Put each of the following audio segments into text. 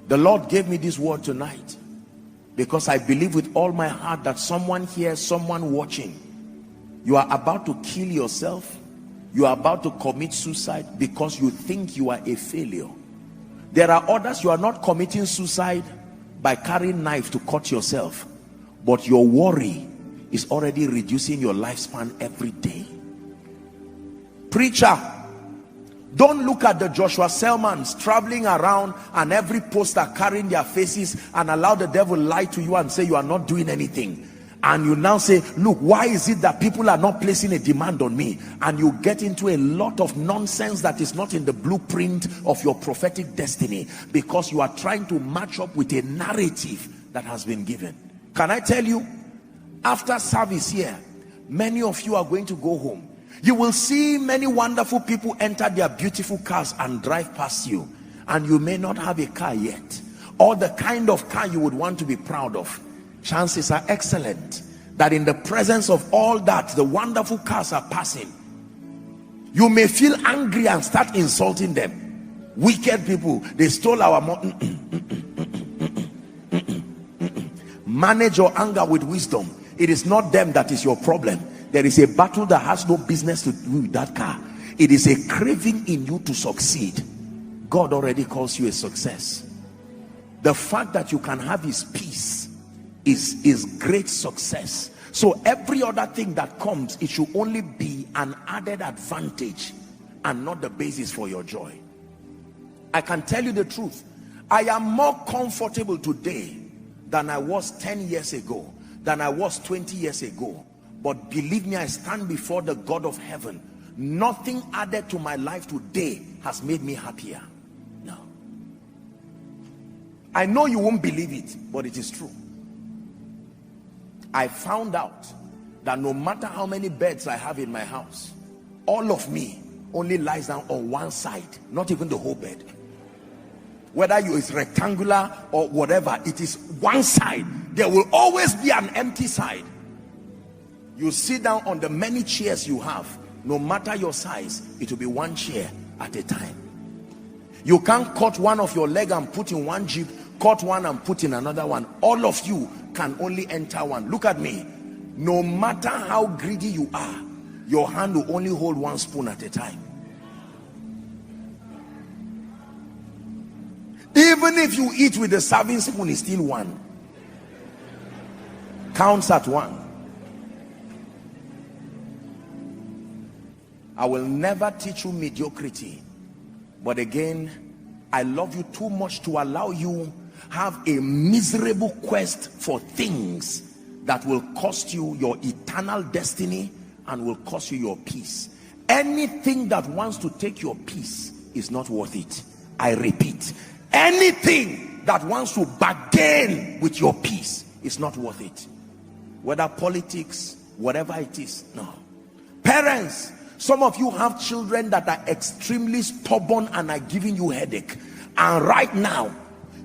The Lord gave me this word tonight because I believe with all my heart that someone here, someone watching, you are about to kill yourself. You are about to commit suicide because you think you are a failure. There are others, you are not committing suicide by carrying knife to cut yourself, but your worry is already reducing your lifespan every day. Preacher, don't look at the Joshua Selmans traveling around and every poster carrying their faces and allow the devil lie to you and say you are not doing anything. And you now say, look, why is it that people are not placing a demand on me? And you get into a lot of nonsense that is not in the blueprint of your prophetic destiny, because you are trying to match up with a narrative that has been given. Can I tell you, after service here, many of you are going to go home. You will see many wonderful people enter their beautiful cars and drive past you, and you may not have a car yet, or the kind of car you would want to be proud of. Chances are excellent that in the presence of all that, the wonderful cars are passing. You may feel angry and start insulting them. Wicked people, they stole our money. Manage your anger with wisdom. It is not them that is your problem. There is a battle that has no business to do with that car. It is a craving in you to succeed. God already calls you a success. The fact that you can have his peace is great success. So every other thing that comes, it should only be an added advantage and not the basis for your joy. I can tell you the truth, I am more comfortable today than I was 10 years ago, than I was 20 years ago. But believe me, I stand before the God of heaven. Nothing added to my life today has made me happier. No. I know you won't believe it, but it is true. I found out that no matter how many beds I have in my house, all of me only lies down on one side, not even the whole bed. Whether you is rectangular or whatever, it is one side. There will always be an empty side. You sit down on the many chairs you have, no matter your size, it will be one chair at a time. You can't cut one of your leg and put in one jeep, cut one and put in another one. All of you can only enter one. Look at me. No matter how greedy you are, your hand will only hold one spoon at a time. Even if you eat with the serving spoon, it's still one. Counts at one. I will never teach you mediocrity, but again, I love you too much to allow you have a miserable quest for things that will cost you your eternal destiny and will cost you your peace. Anything that wants to take your peace is not worth it. I repeat, anything that wants to bargain with your peace is not worth it. Whether politics, whatever it is, no. Parents, some of you have children that are extremely stubborn and are giving you headache, and right now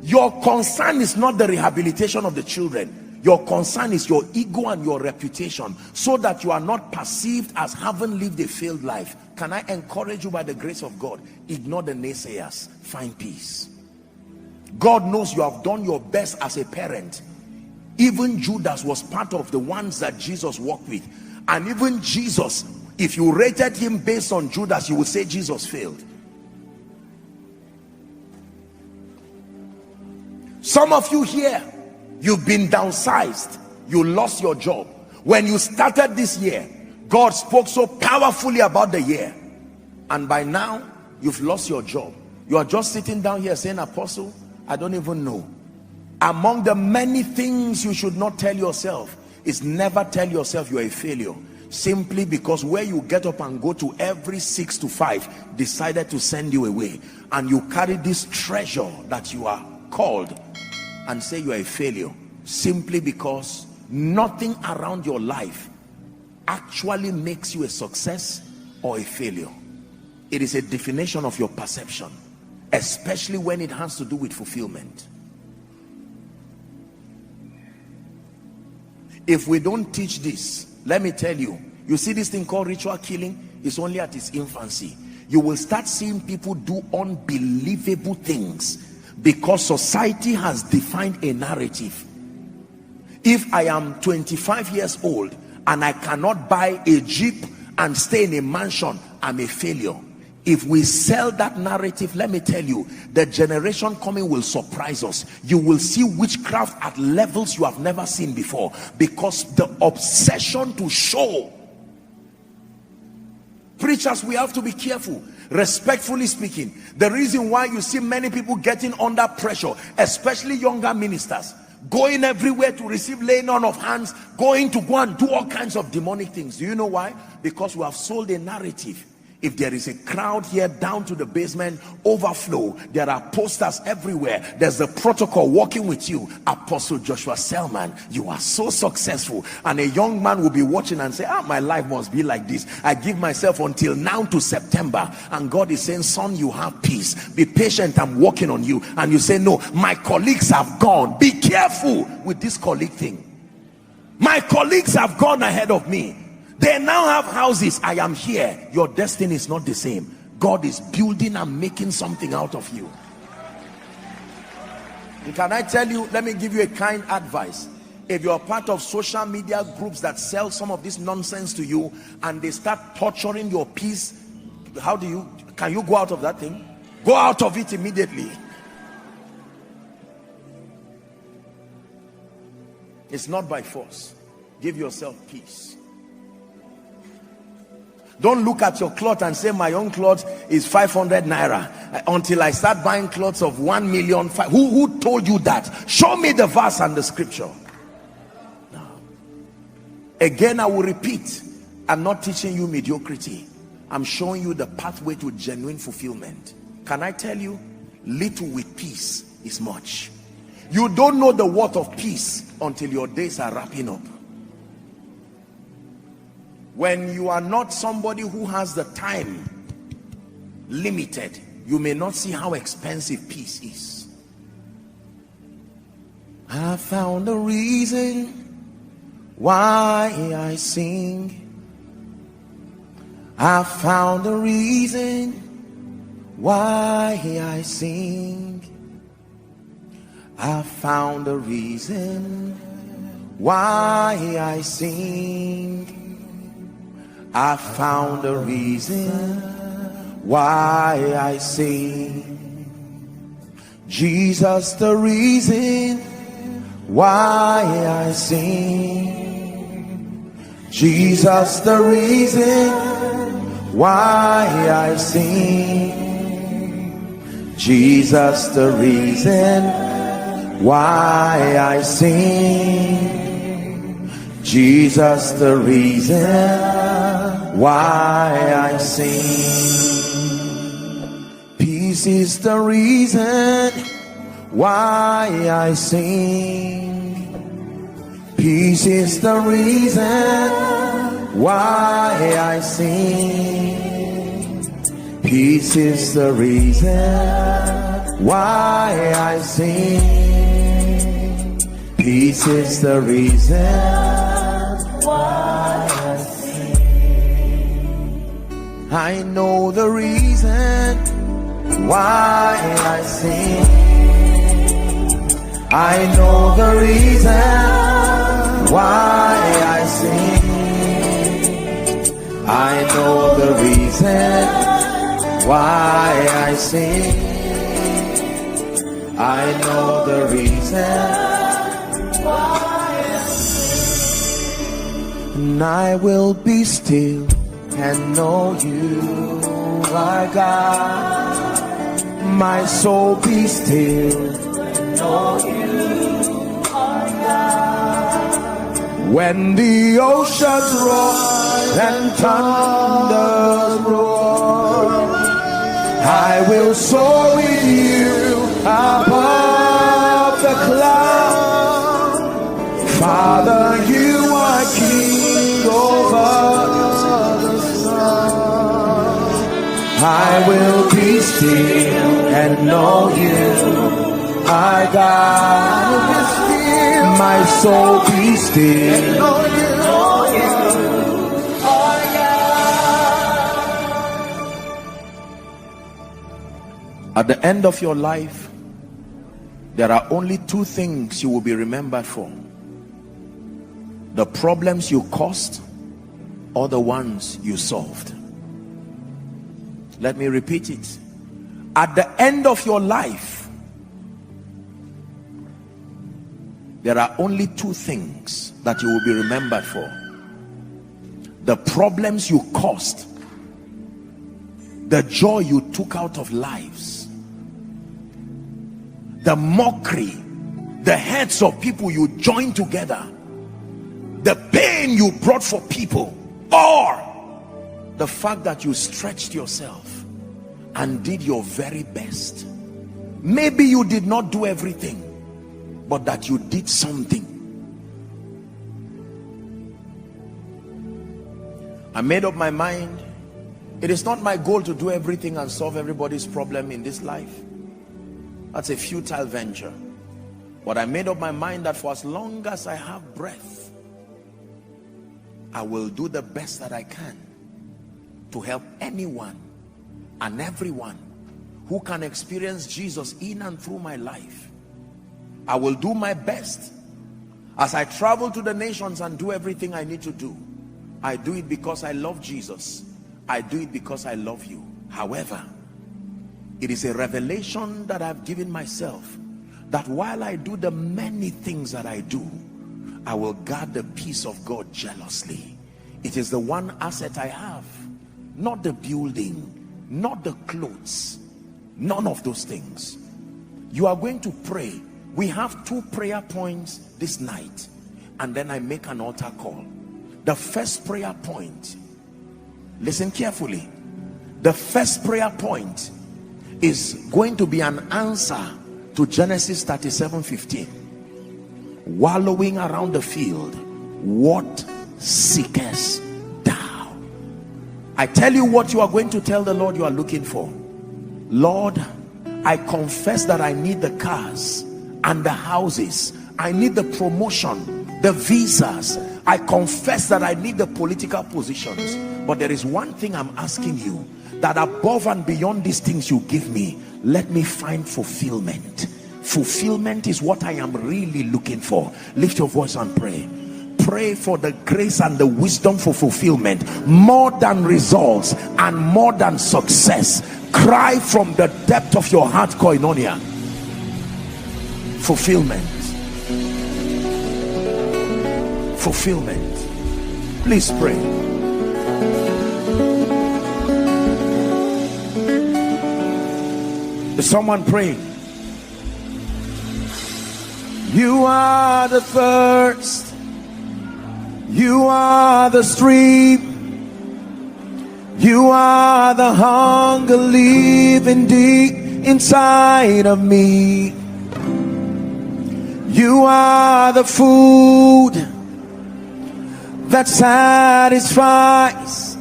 your concern is not the rehabilitation of the children. Your concern is your ego and your reputation, so that you are not perceived as having lived a failed life. Can I encourage you by the grace of God? Ignore the naysayers. Find peace. God knows you have done your best as a parent. Even Judas was part of the ones that Jesus walked with. And even Jesus, if you rated him based on Judas, you would say Jesus failed. Some of you here, you've been downsized. You lost your job. When you started this year, God spoke so powerfully about the year, and by now you've lost your job. You are just sitting down here saying, Apostle, I don't even know. Among the many things you should not tell yourself is never tell yourself you're a failure, simply because where you get up and go to every 6 to 5 decided to send you away, and you carry this treasure that you are called and say you are a failure, simply because nothing around your life actually makes you a success or a failure. It is a definition of your perception, especially when it has to do with fulfillment. If we don't teach this, let me tell you, you see this thing called ritual killing is only at its infancy. You will start seeing people do unbelievable things because society has defined a narrative. If I am 25 years old and I cannot buy a Jeep and stay in a mansion, I'm a failure. If we sell that narrative, let me tell you, the generation coming will surprise us. You will see witchcraft at levels you have never seen before, because the obsession to show. Preachers, we have to be careful. Respectfully speaking, the reason why you see many people getting under pressure, especially younger ministers, going everywhere to receive laying on of hands, going to go and do all kinds of demonic things. Do you know why? Because we have sold a narrative. If there is a crowd here down to the basement, overflow, there are posters everywhere. There's a protocol walking with you. Apostle Joshua Selman, you are so successful. And a young man will be watching and say, my life must be like this. I give myself until now to September. And God is saying, son, you have peace. Be patient, I'm working on you. And you say, no, my colleagues have gone. Be careful with this colleague thing. My colleagues have gone ahead of me. They now have houses. I am here. Your destiny is not the same. God is building and making something out of you. And can I tell you, let me give you a kind advice. If you're part of social media groups that sell some of this nonsense to you and they start torturing your peace, can you go out of that thing? Go out of it immediately. It's not by force. Give yourself peace. Don't look at your cloth and say, my own cloth is 500 naira until I start buying clothes of 1 million. Who told you that? Show me the verse and the scripture. No. Again, I will repeat, I'm not teaching you mediocrity. I'm showing you the pathway to genuine fulfillment. Can I tell you, little with peace is much. You don't know the worth of peace until your days are wrapping up. When you are not somebody who has the time limited, you may not see how expensive peace is. I found a reason why I sing. I found a reason why I sing. I found a reason why I sing. I found a reason why I sing. Jesus, the reason why I sing. Jesus, the reason why I sing. Jesus, the reason why I sing. Jesus, the reason why I sing. Peace is the reason why I sing. Peace is the reason why I sing. Peace is the reason why I sing. Peace is the reason why I sing. I know the reason why I sing. I know the reason why I sing. I know the reason why I sing. I know the reason why I sing. And I will be still and know you are God. My soul be still and know you are God. When the oceans roar and thunders roar, I will soar with you above the clouds. Father, you are king over the sun. I will be still and know you are God. My soul be still and know you are God. At the end of your life, There are only two things you will be remembered for: the problems you caused or the ones you solved. Let me repeat it. At the end of your life, there are only two things that you will be remembered for: the problems you caused, the joy you took out of lives, the mockery, the heads of people you joined together, the pain you brought for people, or the fact that you stretched yourself and did your very best. Maybe you did not do everything, but that you did something. I made up my mind, it is not my goal to do everything and solve everybody's problem in this life. That's a futile venture. But I made up my mind that for as long as I have breath, I will do the best that I can to help anyone and everyone who can experience Jesus in and through my life. I will do my best. As I travel to the nations and do everything I need to do, I do it because I love Jesus. I do it because I love you. However, it is a revelation that I've given myself, that while I do the many things that I do, I will guard the peace of God jealously. It is the one asset I have, not the building, not the clothes, none of those things. You are going to pray. We have 2 prayer points this night, and then I make an altar call. The first prayer point, listen carefully, the first prayer point is going to be an answer to Genesis 37:15. Wallowing around the field, what seekest thou? I tell you what you are going to tell the Lord you are looking for. Lord, I confess that I need the cars and the houses. I need the promotion, the visas. I confess that I need the political positions. But there is one thing I'm asking you, that above and beyond these things you give me, let me find fulfillment. Fulfillment is what I am really looking for. Lift your voice and pray. Pray for the grace and the wisdom for fulfillment, more than results and more than success. Cry from the depth of your heart, koinonia. Fulfillment. Fulfillment. Please pray. Is someone praying? You are the thirst, you are the stream, you are the hunger living deep inside of me. You are the food that satisfies.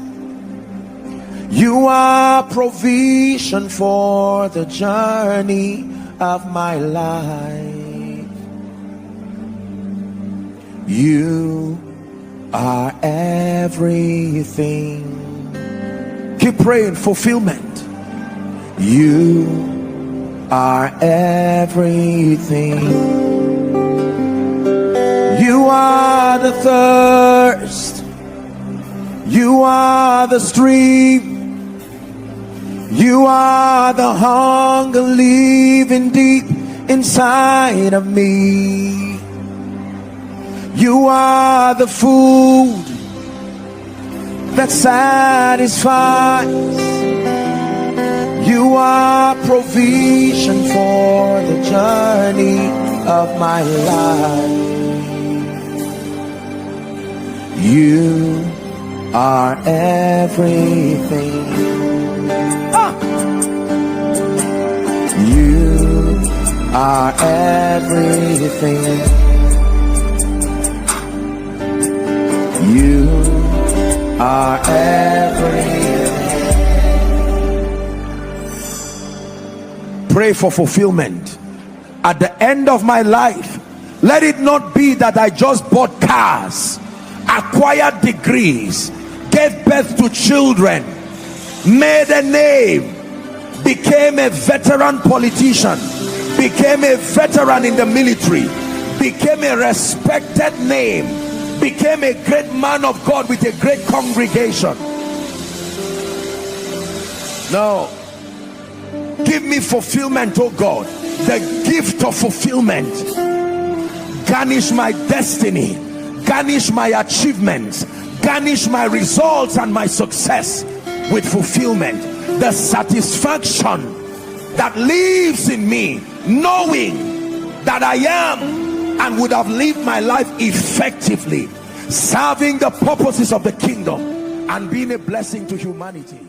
You are provision for the journey of my life. You are everything. Keep praying. Fulfillment. You are everything. You are the thirst. You are the stream. You are the hunger living deep inside of me. You are the food that satisfies. You are provision for the journey of my life. You are everything. You are everything. You are everything. Pray for fulfillment. At the end of my life, let it not be that I just bought cars, acquired degrees, gave birth to children, made a name, became a veteran politician, became a veteran in the military, became a respected name, became a great man of God with a great congregation. Now, give me fulfillment, oh God, the gift of fulfillment. Garnish my destiny, garnish my achievements, garnish my results and my success with fulfillment. The satisfaction that lives in me, knowing that I am and would have lived my life effectively, serving the purposes of the kingdom and being a blessing to humanity.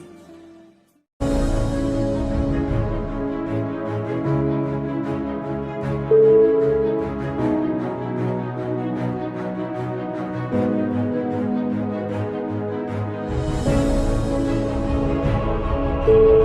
Thank you.